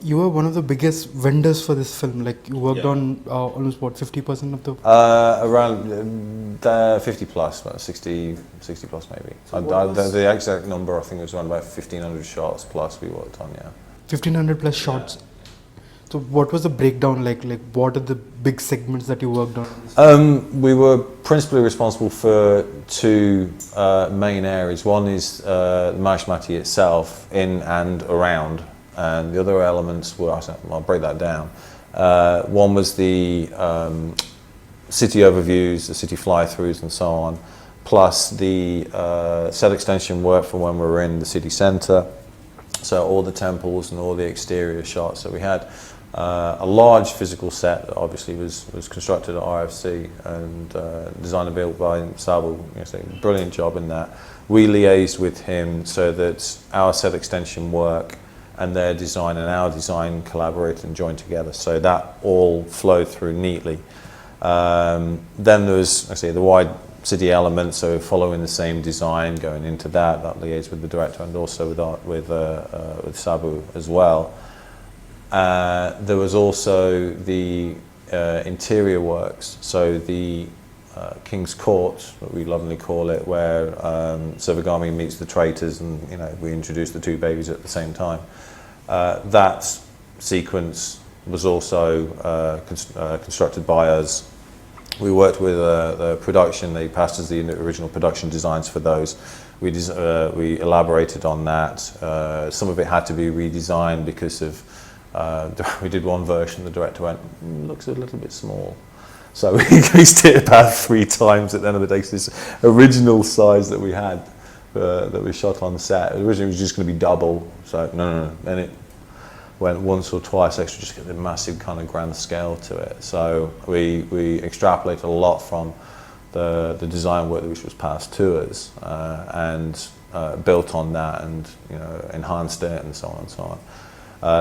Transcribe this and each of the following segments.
you were one of the biggest vendors for this film. Like you worked on almost what 50% of the. Around 50 plus, about 60 plus maybe. So the exact number I think was around about 1,500 shots plus we worked on. Yeah. 1,500 plus shots. So what was the breakdown like? Like what are the big segments that you worked on? We were principally responsible for two main areas. One is Magadheera itself, in and around, and the other elements were, I'll break that down. One was the city overviews, the city fly-throughs and so on, plus the set extension work from when we were in the city centre. So all the temples and all the exterior shots that we had. A large physical set that obviously was constructed at RFC and designed and built by Sabu. Brilliant job in that. We liaised with him so that our set extension work and their design and our design collaborated and joined together. So that all flowed through neatly. Then there was, the wide city element, so following the same design, going into that liaised with the director and also with Sabu as well. There was also the interior works, so the King's Court, what we lovingly call it, where Sivagami meets the traitors and we introduce the two babies at the same time. That sequence was also constructed by us. We worked with the production, they passed us the original production designs for those. We elaborated on that. Some of it had to be redesigned because of we did one version, the director went, looks a little bit small. So we increased it about 3 times at the end of the day, this original size that we had, that we shot on set. Originally it was just going to be double, so no. Then it went once or twice extra, just get the massive kind of grand scale to it. So we extrapolated a lot from the design work which was passed to us, and built on that and enhanced it and so on and so on.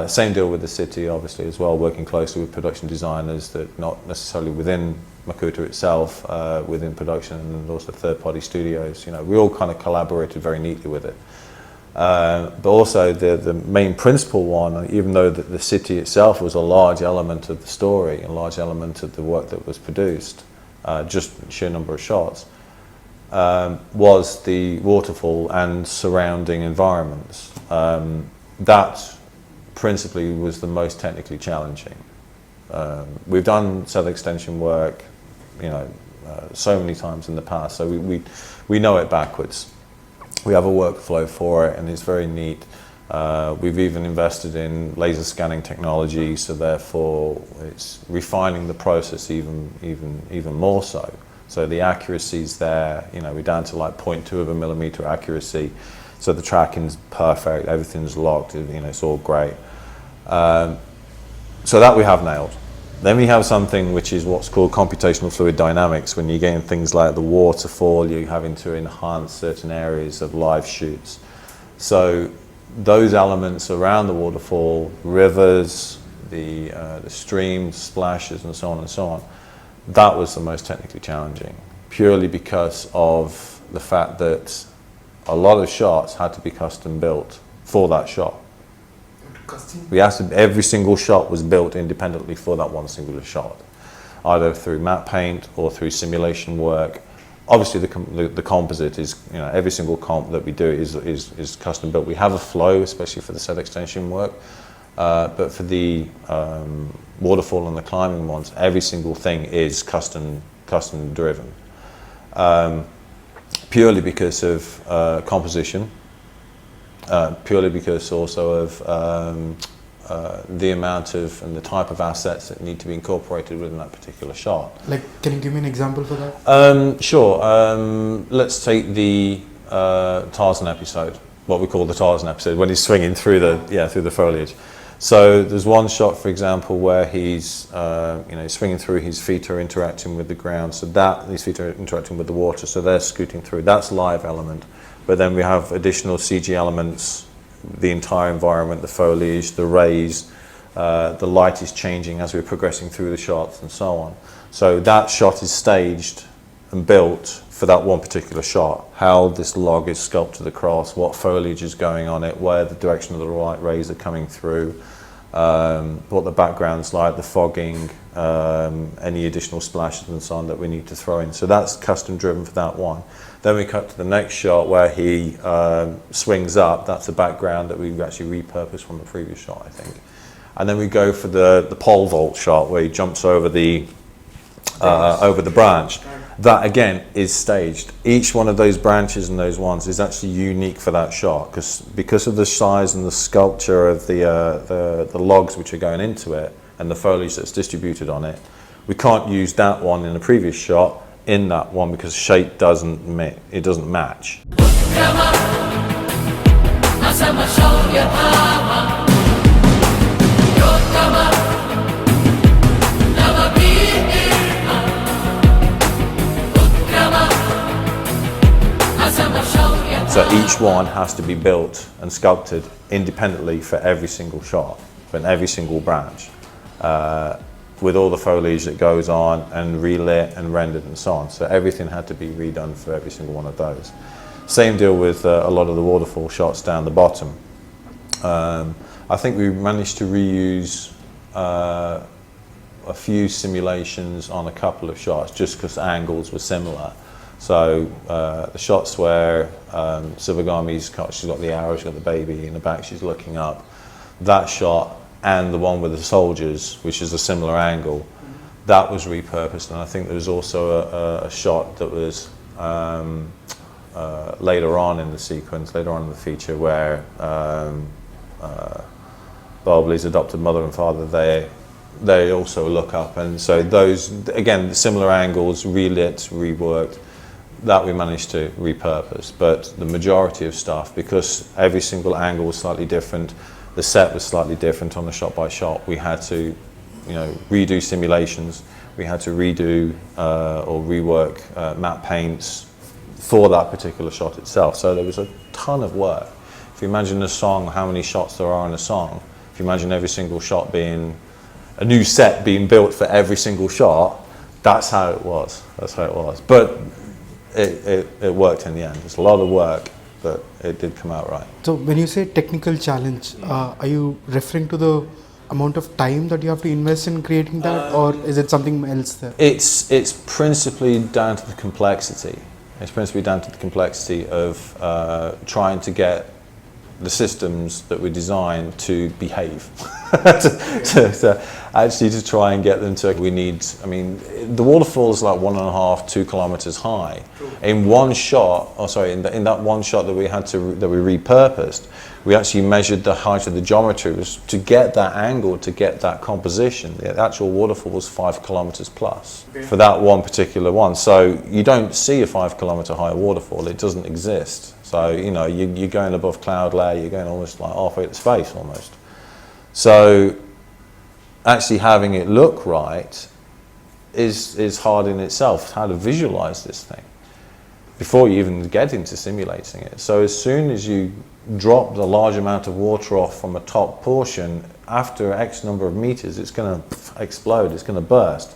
Same deal with the city, obviously, as well, working closely with production designers that not necessarily within Makuta itself, within production and also third-party studios. We all kind of collaborated very neatly with it. But also the main principal one, even though the city itself was a large element of the story, a large element of the work that was produced, just sheer number of shots, was the waterfall and surrounding environments. That principally was the most technically challenging. We've done set extension work, so many times in the past, so we know it backwards. We have a workflow for it, and it's very neat. We've even invested in laser scanning technology, so therefore it's refining the process even more so. So the accuracy's there. We're down to like 0.2 of a millimeter accuracy. So the tracking's perfect, everything's locked, it's all great. So that we have nailed. Then we have something which is what's called computational fluid dynamics. When you're getting things like the waterfall, you're having to enhance certain areas of live shoots. So those elements around the waterfall, rivers, the streams, splashes, and so on, that was the most technically challenging, purely because of the fact that a lot of shots had to be custom built for that shot. Every single shot was built independently for that one singular shot, either through matte paint or through simulation work. Obviously, the composite is, every single comp that we do is custom built. We have a flow, especially for the set extension work, but for the waterfall and the climbing ones, every single thing is custom driven. Purely because of composition, purely because also of the amount of and the type of assets that need to be incorporated within that particular shot. Like, can you give me an example for that? Sure. Let's take the Tarzan episode, what we call the Tarzan episode, when he's swinging through the foliage. So there's one shot, for example, where he's swinging through, his feet are interacting with the ground, so his feet are interacting with the water, so they're scooting through. That's live element. But then we have additional CG elements, the entire environment, the foliage, the rays, the light is changing as we're progressing through the shots and so on. So that shot is staged and built for that one particular shot. How this log is sculpted across, what foliage is going on it, where the direction of the light rays are coming through, what the background's like, the fogging, any additional splashes and so on that we need to throw in. So that's custom driven for that one. Then we cut to the next shot where he swings up. That's the background that we've actually repurposed from the previous shot, I think. And then we go for the pole vault shot where he jumps over the branch. That again is staged. Each one of those branches and those ones is actually unique for that shot because of the size and the sculpture of the logs which are going into it and the foliage that's distributed on it. We can't use that one in the previous shot in that one because shape doesn't match. So each one has to be built and sculpted independently for every single shot, for every single branch, with all the foliage that goes on and relit and rendered and so on. So everything had to be redone for every single one of those. Same deal with a lot of the waterfall shots down the bottom. I think we managed to reuse a few simulations on a couple of shots just because angles were similar. So the shots where Sivagami's she's got the arrow, she's got the baby in the back, she's looking up. That shot and the one with the soldiers, which is a similar angle, that was repurposed. And I think there was also a shot that was later on in the sequence, later on in the feature, where Baahubali's adopted mother and father, they also look up. And so those, again, similar angles, relit, reworked, that we managed to repurpose. But the majority of stuff, because every single angle was slightly different, the set was slightly different on the shot by shot, we had to, redo simulations, we had to redo or rework matte paints for that particular shot itself. So there was a ton of work. If you imagine a song, how many shots there are in a song, if you imagine every single shot being a new set being built for every single shot, that's how it was. That's how it was. But it worked in the end. It's a lot of work, but it did come out right. So when you say technical challenge, are you referring to the amount of time that you have to invest in creating that, or is it something else there? It's principally down to the complexity. It's principally down to the complexity of trying to get the systems that we design to behave. to try and get them to, we need, the waterfall is like 1.5, 2 kilometers high. In one shot, in that one shot that we repurposed, we actually measured the height of the geometry to get that angle, to get that composition. The actual waterfall was 5 kilometers plus for that one particular one. So you don't see a 5 kilometer high waterfall, it doesn't exist. So, you're going above cloud layer, you're going almost like halfway to space almost. So actually having it look right is hard in itself, how to visualize this thing before you even get into simulating it. So as soon as you drop the large amount of water off from a top portion, after X number of meters, it's going to explode, it's going to burst.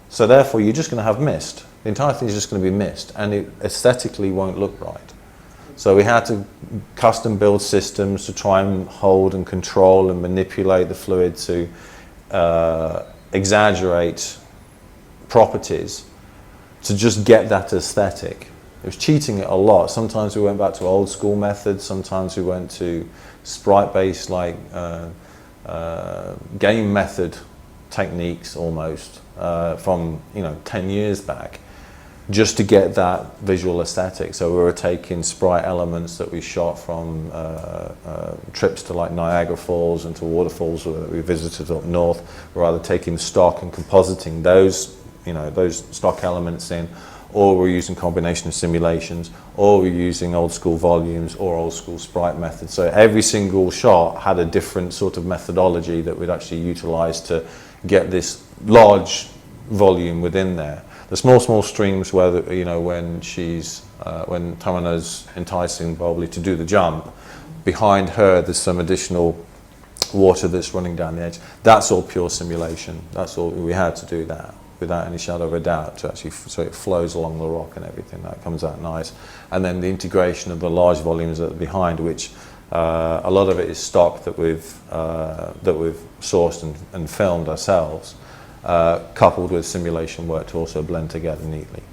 So therefore you're just going to have mist. The entire thing is just going to be mist, and it aesthetically won't look right. So we had to custom build systems to try and hold and control and manipulate the fluid to exaggerate properties to just get that aesthetic. It was cheating it a lot. Sometimes we went back to old school methods, sometimes we went to sprite-based game method techniques almost from 10 years back, just to get that visual aesthetic. So we were taking sprite elements that we shot from trips to like Niagara Falls and to waterfalls that we visited up north. We're either taking stock and compositing those stock elements in, or we're using combination of simulations, or we're using old school volumes or old school sprite methods. So every single shot had a different sort of methodology that we'd actually utilize to get this large volume within there. The small streams where when Tamana's enticing Baahubali to do the jump, behind her there's some additional water that's running down the edge. That's all pure simulation. That's all we had to do that without any shadow of a doubt to actually, so it flows along the rock and everything. That comes out nice. And then the integration of the large volumes that are behind, which A lot of it is stock that we've sourced and filmed ourselves, coupled with simulation work to also blend together neatly.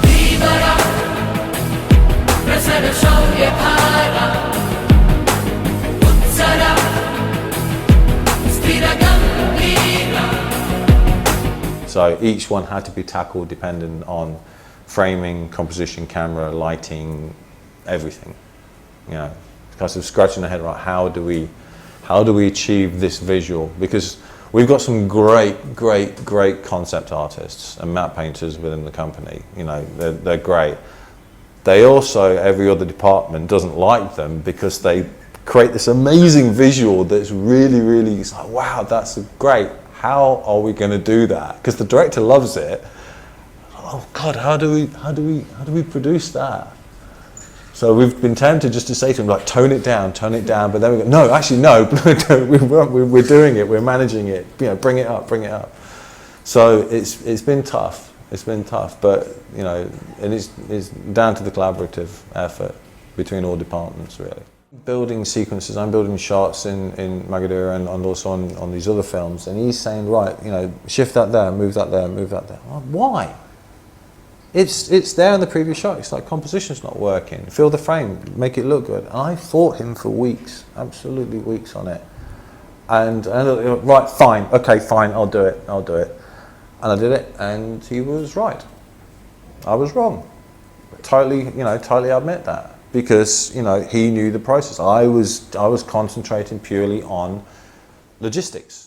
So each one had to be tackled dependent on framing, composition, camera, lighting, everything. You know, kind of scratching the head, right? How do we achieve this visual? Because we've got some great concept artists and matte painters within the company. You know, they're great. They also, every other department doesn't like them because they create this amazing visual that's really, it's like, wow, that's great. How are we going to do that? Because the director loves it. Oh God, how do we produce that? So we've been tempted just to say to him, like, tone it down, but then we go, no, actually, no, we're doing it, we're managing it, you know, bring it up. So it's been tough, but, you know, and it's down to the collaborative effort between all departments, really. Building sequences, I'm building shots in Magadheera and also on these other films, and he's saying, right, you know, shift that there, move that there, move that there. Well, why? It's there in the previous shot. It's like, composition's not working. Fill the frame, make it look good. And I fought him for weeks, absolutely weeks on it. And right, fine, okay, fine, I'll do it. And I did it, and he was right. I was wrong. Totally admit that. Because, you know, he knew the process. I was concentrating purely on logistics.